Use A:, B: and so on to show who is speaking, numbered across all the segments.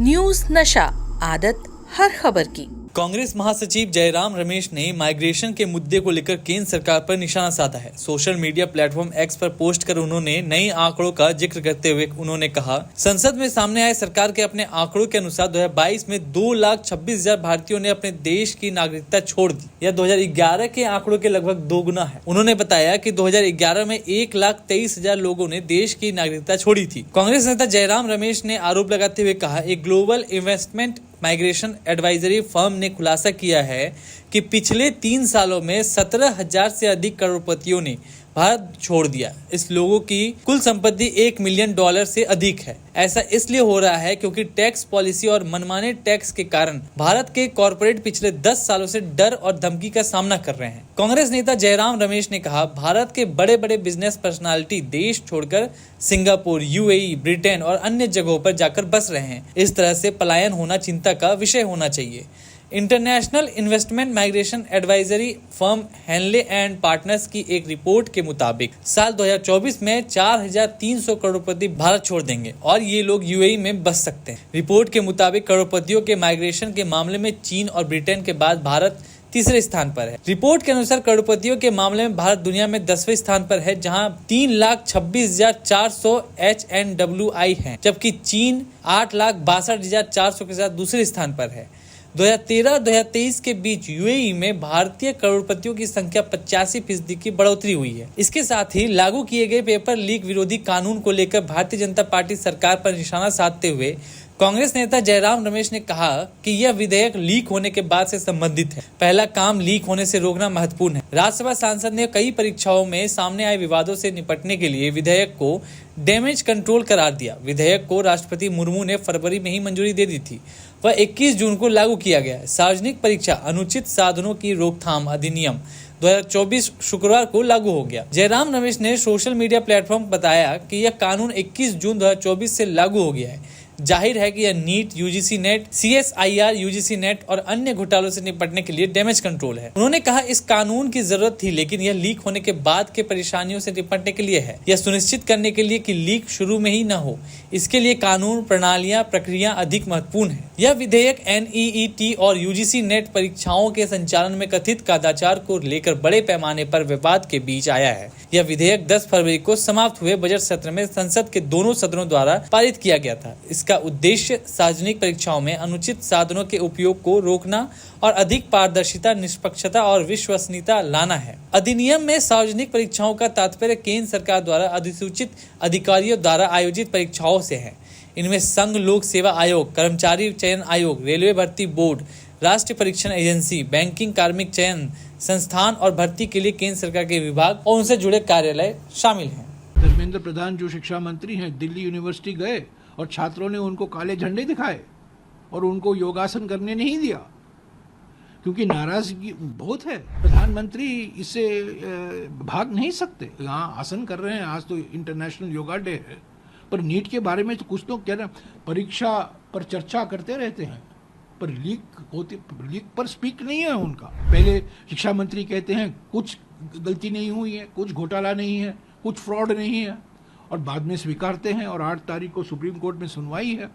A: News नशा, आदत हर खबर की।
B: कांग्रेस महासचिव जयराम रमेश ने माइग्रेशन के मुद्दे को लेकर केंद्र सरकार पर निशाना साधा है। सोशल मीडिया प्लेटफॉर्म एक्स पर पोस्ट कर उन्होंने नए आंकड़ों का जिक्र करते हुए उन्होंने कहा, संसद में सामने आए सरकार के अपने आंकड़ों के अनुसार 2022 में 2,26,000 भारतीयों ने अपने देश की नागरिकता छोड़ दी। यह 2011 के आंकड़ों के लगभग दोगुना है। उन्होंने बताया कि 2011 में 1,23,000 लोगों ने देश की नागरिकता छोड़ी थी। कांग्रेस नेता जयराम रमेश ने आरोप लगाते हुए कहा, एक global investment migration advisory firm ने खुलासा किया है कि पिछले 3 सालों में 17,000 से अधिक करोड़पतियों ने भारत छोड़ दिया। इस लोगों की कुल संपत्ति $1 मिलियन से अधिक है। ऐसा इसलिए हो रहा है क्योंकि टैक्स पॉलिसी और मनमाने टैक्स के कारण भारत के कॉरपोरेट पिछले 10 सालों से डर और धमकी का सामना कर रहे हैं। कांग्रेस नेता जयराम रमेश ने कहा, भारत के बड़े बड़े बिजनेस पर्सनालिटी देश छोड़कर सिंगापुर, यूएई, ब्रिटेन और अन्य जगहों पर जाकर बस रहे हैं। इस तरह से पलायन होना चिंता का विषय होना चाहिए। International investment migration advisory firm Henley and Partners की एक रिपोर्ट के मुताबिक साल 2024 में 4,300 करोड़पति भारत छोड़ देंगे और ये लोग यूएई में बस सकते हैं। रिपोर्ट के मुताबिक करोड़पतियों के माइग्रेशन के मामले में चीन और ब्रिटेन के बाद भारत तीसरे स्थान पर है। रिपोर्ट के अनुसार करोड़पतियों के मामले में भारत दुनिया में 10वें स्थान पर है, जहां 3,26,400 HNWI हैं, जबकि चीन 8,62,400 के साथ दूसरे स्थान पर है। 2013-2023 के बीच यूएई में भारतीय करोड़पतियों की संख्या 85% की बढ़ोतरी हुई है। इसके साथ ही लागू किए गए पेपर लीक विरोधी कानून को लेकर भारतीय जनता पार्टी सरकार पर निशाना साधते हुए कांग्रेस नेता जयराम रमेश ने कहा कि यह विधेयक लीक होने के बाद से संबंधित है। पहला काम लीक होने से रोकना महत्वपूर्ण है। राज्यसभा सांसद ने कई परीक्षाओं में सामने आए विवादों से निपटने के लिए विधेयक को डैमेज कंट्रोल करार दिया। विधेयक को राष्ट्रपति मुर्मू ने फरवरी में ही मंजूरी दे दी थी। वह 21 जून को लागू किया गया है। सार्वजनिक परीक्षा अनुचित साधनों की रोकथाम अधिनियम 2024 शुक्रवार को लागू हो गया। जयराम रमेश ने सोशल मीडिया प्लेटफॉर्म बताया कि यह कानून 21 जून 2024 से लागू हो गया है। जाहिर है कि यह NEET, UGC NET, CSIR, UGC NET और अन्य घोटालों से निपटने के लिए डैमेज कंट्रोल है। उन्होंने कहा, इस कानून की जरूरत थी, लेकिन यह लीक होने के बाद के परेशानियों से निपटने के लिए है। यह सुनिश्चित करने के लिए कि लीक शुरू में ही न हो, इसके लिए कानून, प्रणालियां, प्रक्रिया अधिक महत्वपूर्ण है। यह विधेयक NEET और यूजीसी नेट परीक्षाओं के संचालन में कथित कदाचार को लेकर बड़े पैमाने पर विवाद के बीच आया है। यह विधेयक 10 फरवरी को समाप्त हुए बजट सत्र में संसद के दोनों सदनों द्वारा पारित किया गया था। इसका उद्देश्य सार्वजनिक परीक्षाओं में अनुचित साधनों के उपयोग को रोकना और अधिक पारदर्शिता, निष्पक्षता और विश्वसनीयता लाना है। अधिनियम में सार्वजनिक परीक्षाओं का तात्पर्य केंद्र सरकार द्वारा अधिसूचित अधिकारियों द्वारा आयोजित परीक्षाओं से है। इनमें संघ लोक सेवा आयोग, कर्मचारी चयन आयोग, रेलवे भर्ती बोर्ड, राष्ट्रीय परीक्षण एजेंसी, बैंकिंग, कार्मिक चयन संस्थान और भर्ती के लिए केंद्र सरकार के विभाग और उनसे जुड़े कार्यालय शामिल हैं।
C: धर्मेंद्र प्रधान जो शिक्षा मंत्री हैं, दिल्ली यूनिवर्सिटी गए और छात्रों ने उनको काले झंडे दिखाए और उनको योगासन करने नहीं दिया, क्योंकि नाराजगी बहुत है। प्रधानमंत्री इससे भाग नहीं सकते। यहाँ आसन कर रहे हैं, आज तो इंटरनेशनल योगा डे है, पर नीट के बारे में तो कुछ तो कह रहे हैं। परीक्षा पर चर्चा करते रहते हैं, पर लीक पर स्पीक नहीं है उनका। पहले शिक्षा मंत्री कहते हैं कुछ गलती नहीं हुई है, कुछ घोटाला नहीं है, कुछ फ्रॉड नहीं है, और बाद में स्वीकारते हैं। और 8 तारीख को सुप्रीम कोर्ट में सुनवाई है।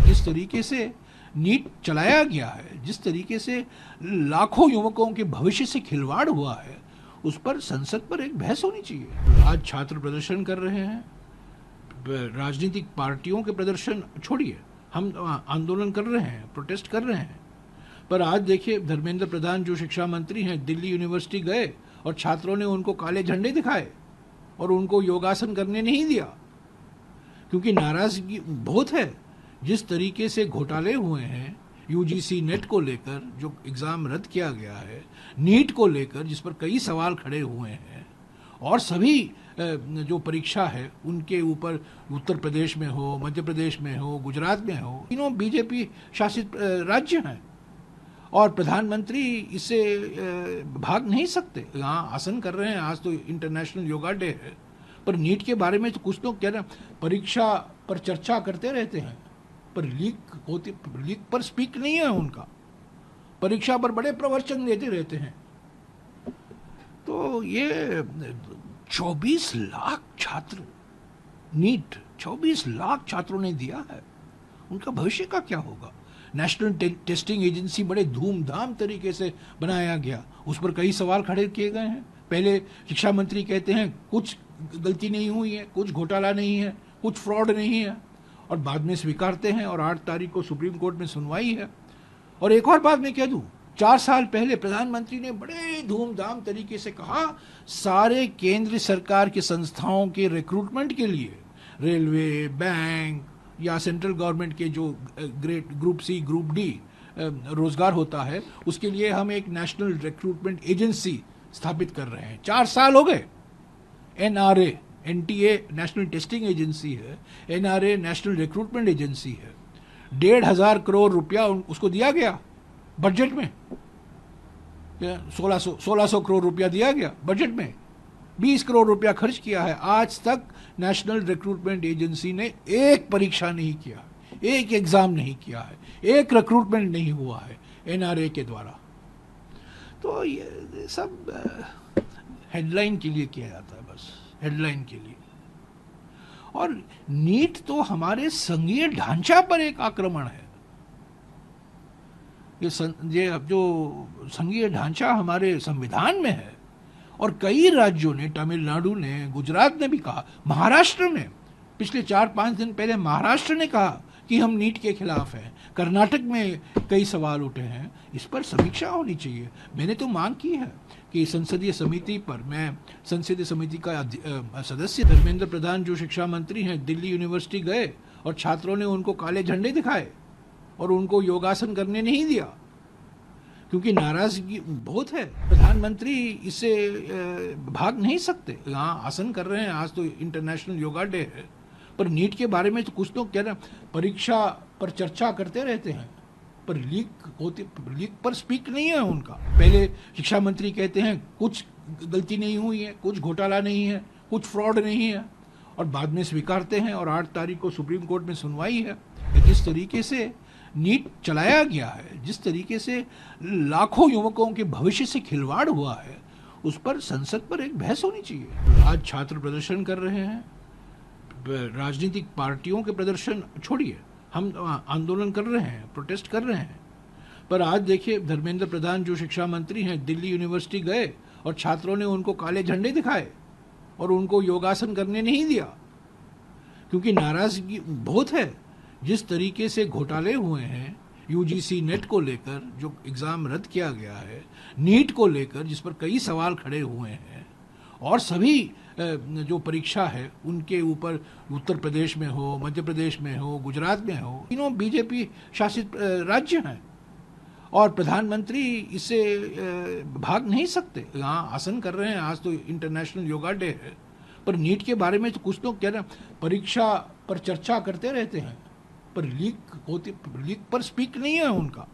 C: जिस तरीके से नीट चलाया गया है, जिस तरीके से लाखों युवकों के भविष्य से खिलवाड़ हुआ है, उस पर संसद पर एक बहस होनी चाहिए। आज छात्र प्रदर्शन कर रहे हैं, राजनीतिक पार्टियों के प्रदर्शन छोड़िए, हम आंदोलन कर रहे हैं, प्रोटेस्ट कर रहे हैं। पर आज देखिए, धर्मेंद्र प्रधान जो शिक्षा मंत्री हैं, दिल्ली यूनिवर्सिटी गए और छात्रों ने उनको काले झंडे दिखाए और उनको योगासन करने नहीं दिया, क्योंकि नाराजगी बहुत है। जिस तरीके से घोटाले हुए हैं, यूजीसी नेट को लेकर जो एग्ज़ाम रद्द किया गया है, नीट को लेकर जिस पर कई सवाल खड़े हुए हैं, और सभी जो परीक्षा है उनके ऊपर उत्तर प्रदेश में हो, मध्य प्रदेश में हो, गुजरात में हो, तीनों बीजेपी शासित राज्य हैं, और प्रधानमंत्री इससे भाग नहीं सकते। यहाँ आसन कर रहे हैं, आज तो इंटरनेशनल योगा डे है, पर नीट के बारे में तो कुछ तो कह रहे हैं। परीक्षा पर चर्चा करते रहते हैं, पर लीक पर स्पीक नहीं है उनका। परीक्षा पर बड़े प्रवचन देते रहते हैं। तो ये 24 लाख छात्र, नीट 24 लाख छात्रों ने दिया है, उनका भविष्य का क्या होगा? नेशनल टेस्टिंग एजेंसी बड़े धूमधाम तरीके से बनाया गया, उस पर कई सवाल खड़े किए गए हैं। पहले शिक्षा मंत्री कहते हैं कुछ गलती नहीं हुई है, कुछ घोटाला नहीं है, कुछ फ्रॉड नहीं है, और बाद में स्वीकारते हैं और 8 तारीख को सुप्रीम कोर्ट में सुनवाई है। और एक और बात मैं कह दूं, 4 साल पहले प्रधानमंत्री ने बड़े धूमधाम तरीके से कहा सारे केंद्र सरकार की संस्थाओं के रिक्रूटमेंट के लिए, रेलवे, बैंक या सेंट्रल गवर्नमेंट के जो ग्रुप सी, ग्रुप डी रोजगार होता है, उसके लिए हम एक नेशनल रिक्रूटमेंट एजेंसी स्थापित कर रहे हैं। 4 साल हो गए। NRA, NTA national testing agency है, NRA नेशनल रिक्रूटमेंट एजेंसी है। 1,500 करोड़ रुपया उसको दिया गया बजट में, 1600 करोड़ रुपया दिया गया बजट में, 20 करोड़ रुपया खर्च किया है। आज तक नेशनल रिक्रूटमेंट एजेंसी ने एक परीक्षा नहीं किया, एक एग्जाम नहीं किया है, एक रिक्रूटमेंट नहीं हुआ है NRA के द्वारा। तो ये सब हेडलाइन के लिए किया जाता है, बस हेडलाइन के लिए। और नीट तो हमारे संघीय ढांचा पर एक आक्रमण है। ये अब जो संघीय ढांचा हमारे संविधान में है, और कई राज्यों ने, तमिलनाडु ने, गुजरात ने भी कहा, महाराष्ट्र ने पिछले 4-5 दिन पहले महाराष्ट्र ने कहा कि हम नीट के खिलाफ हैं। कर्नाटक में कई सवाल उठे हैं, इस पर समीक्षा होनी चाहिए। मैंने तो मांग की है कि संसदीय समिति पर, मैं संसदीय समिति का सदस्य, धर्मेंद्र प्रधान जो शिक्षा मंत्री हैं, दिल्ली यूनिवर्सिटी गए और छात्रों ने उनको काले झंडे दिखाए और उनको योगासन करने नहीं दिया, क्योंकि नाराजगी बहुत है। प्रधानमंत्री इससे भाग नहीं सकते। यहाँ आसन कर रहे हैं, आज तो इंटरनेशनल योगा डे है, पर नीट के बारे में तो कुछ तो कह रहे हैं, परीक्षा पर चर्चा करते रहते हैं, पर लीक पर स्पीक नहीं है उनका। पहले शिक्षा मंत्री कहते हैं कुछ गलती नहीं हुई है, कुछ घोटाला नहीं है, कुछ फ्रॉड नहीं है, और बाद में स्वीकारते हैं और 8 तारीख को सुप्रीम कोर्ट में सुनवाई है। जिस तरीके से नीट चलाया गया है, जिस तरीके से लाखों युवकों के भविष्य से खिलवाड़ हुआ है, उस पर संसद पर एक बहस होनी चाहिए। आज छात्र प्रदर्शन कर रहे हैं, राजनीतिक पार्टियों के प्रदर्शन छोड़िए, हम आंदोलन कर रहे हैं, प्रोटेस्ट कर रहे हैं, पर आज देखिए धर्मेंद्र प्रधान जो शिक्षा मंत्री हैं, दिल्ली यूनिवर्सिटी गए और छात्रों ने उनको काले झंडे दिखाए और उनको योगासन करने नहीं दिया, क्योंकि नाराजगी बहुत है। जिस तरीके से घोटाले हुए हैं, UGC नेट को लेकर जो एग्ज़ाम रद्द किया गया है, नीट को लेकर जिस पर कई सवाल खड़े हुए हैं, और सभी जो परीक्षा है उनके ऊपर, उत्तर प्रदेश में हो, मध्य प्रदेश में हो, गुजरात में हो, तीनों BJP शासित राज्य हैं, और प्रधानमंत्री इससे भाग नहीं सकते। यहाँ आसन कर रहे हैं, आज तो इंटरनेशनल योगा डे है, पर नीट के बारे में तो कुछ तो कह रहे हैं, परीक्षा पर चर्चा करते रहते हैं, पर लीक पर स्पीक नहीं है उनका।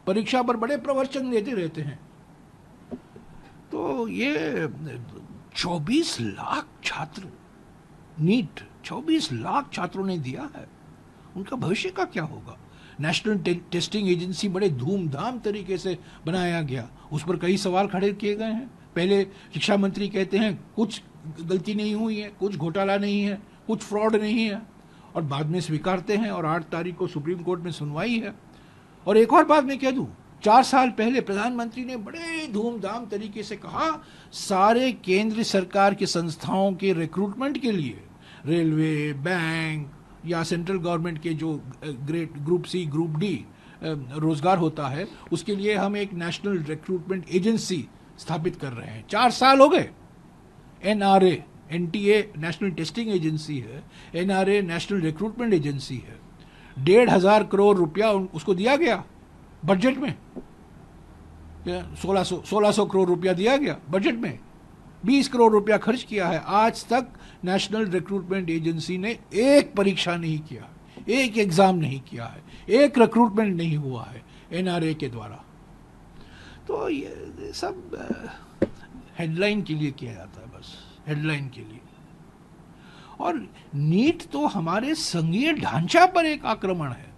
C: परीक्षा पर बड़े प्रवचन देते रहते हैं। तो ये 24 लाख छात्र, नीट 24 लाख छात्रों ने दिया है, उनका भविष्य का क्या होगा? नेशनल टेस्टिंग एजेंसी बड़े धूमधाम तरीके से बनाया गया, उस पर कई सवाल खड़े किए गए हैं। पहले शिक्षा मंत्री कहते हैं कुछ गलती नहीं हुई है, कुछ घोटाला नहीं है, कुछ फ्रॉड नहीं है, और बाद में स्वीकारते हैं और 8 तारीख को सुप्रीम कोर्ट में सुनवाई है। और एक और बात मैं कह दूं, 4 साल पहले प्रधानमंत्री ने बड़े धूमधाम तरीके से कहा सारे केंद्र सरकार की संस्थाओं के रिक्रूटमेंट के लिए, रेलवे, बैंक या सेंट्रल गवर्नमेंट के जो ग्रुप सी, ग्रुप डी रोजगार होता है, उसके लिए हम एक नेशनल रिक्रूटमेंट एजेंसी स्थापित कर रहे हैं। 4 साल हो गए। NRA, NTA national testing agency है, NRA नेशनल रिक्रूटमेंट एजेंसी है। 1,500 करोड़ रुपया उसको दिया गया बजट में, 1600 करोड़ रुपया दिया गया बजट में, 20 करोड़ रुपया खर्च किया है। आज तक नेशनल रिक्रूटमेंट एजेंसी ने एक परीक्षा नहीं किया, एक एग्जाम नहीं किया है, एक रिक्रूटमेंट नहीं हुआ है NRA के द्वारा। तो ये सब हेडलाइन के लिए किया जाता है, बस हेडलाइन के लिए। और नीट तो हमारे संघीय ढांचा पर एक आक्रमण है।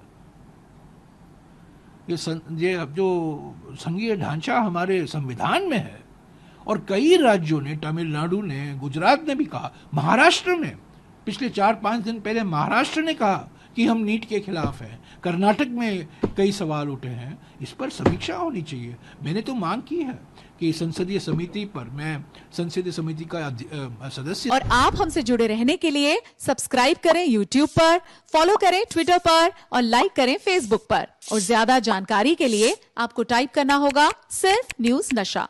C: ये अब जो संघीय ढांचा हमारे संविधान में है, और कई राज्यों ने, तमिलनाडु ने, गुजरात ने भी कहा, महाराष्ट्र ने पिछले 4-5 दिन पहले महाराष्ट्र ने कहा कि हम नीट के खिलाफ हैं, कर्नाटक में कई सवाल उठे हैं, इस पर समीक्षा होनी चाहिए। मैंने तो मांग की है कि संसदीय समिति पर, मैं संसदीय समिति का सदस्य।
D: और आप हमसे जुड़े रहने के लिए सब्सक्राइब करें YouTube पर, फॉलो करें Twitter पर और लाइक करें Facebook पर। और ज्यादा जानकारी के लिए आपको टाइप करना होगा सिर्फ न्यूज नशा।